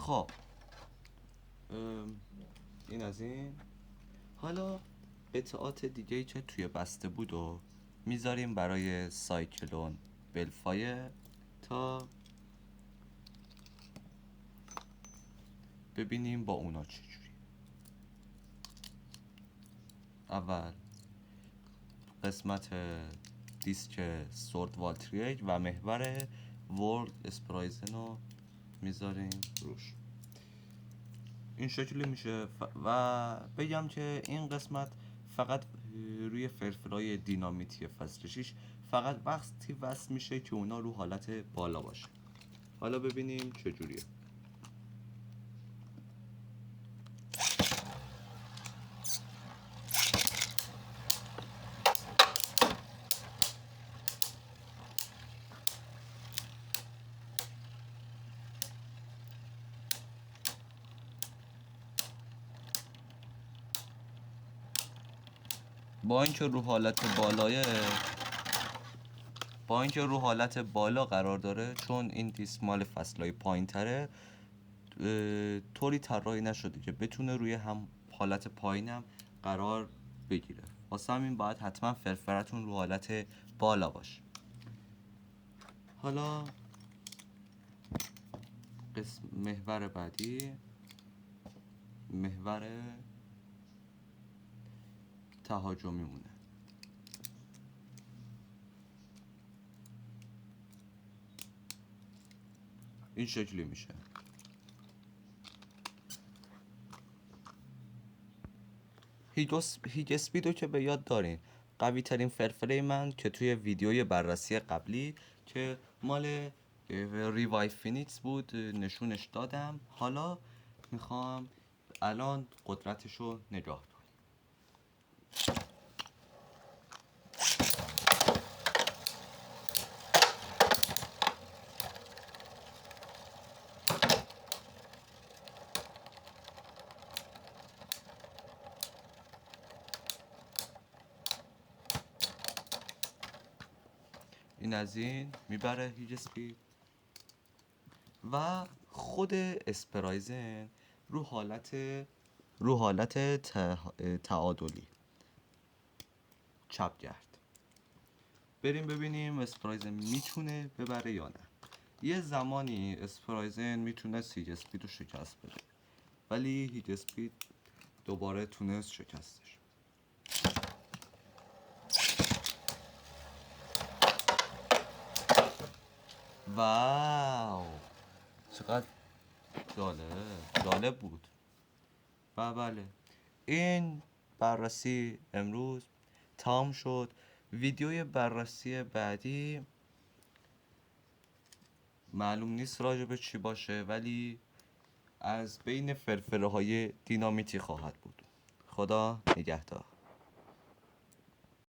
خب این از این. حالا قطعات دیگه‌ای که توی بسته بود و میذاریم برای سایکلون بلفایر تا ببینیم با اونا چجوری. اول قسمت دیسک سورد والتریک و محور ورلد اسپرایزن رو میذاریم روش. این شکلی میشه و بگم که این قسمت فقط روی فرفرای دینامیتی فصل 6 فقط وقتی وصل میشه که اونا رو حالت بالا باشه. حالا ببینیم چجوریه. با اینکه رو حالت بالا قرار داره، چون این دیسک مال فصلای پایین تره طوری طراحی نشده که بتونه روی هم حالت پایینم قرار بگیره. واسه همین باید حتما فرفرتون رو حالت بالا باشه. حالا محور بعدی محور تهاجمی مونه. این شکلی میشه. هیگ اسپیدو که به یاد دارین، قوی ترین فرفره من که توی ویدیوی بررسی قبلی که مال ریوای فینیکس بود نشونش دادم. حالا میخوام الان قدرتشو نگاه کنیم. این از این میبره هیج اسپید و خود اسپرایزن رو حالت تعادلی چپ گرد. بریم ببینیم اسپرایزن میتونه ببره یا نه. یه زمانی اسپرایزن میتونه هیج اسپید رو شکست بده، ولی هیج اسپید دوباره تونست شکستش. واو چقدر جالب بود. و بله این بررسی امروز تمام شد. ویدیوی بررسی بعدی معلوم نیست راجع به چی باشه، ولی از بین فرفره های دینامیتی خواهد بود. خدا نگهدار.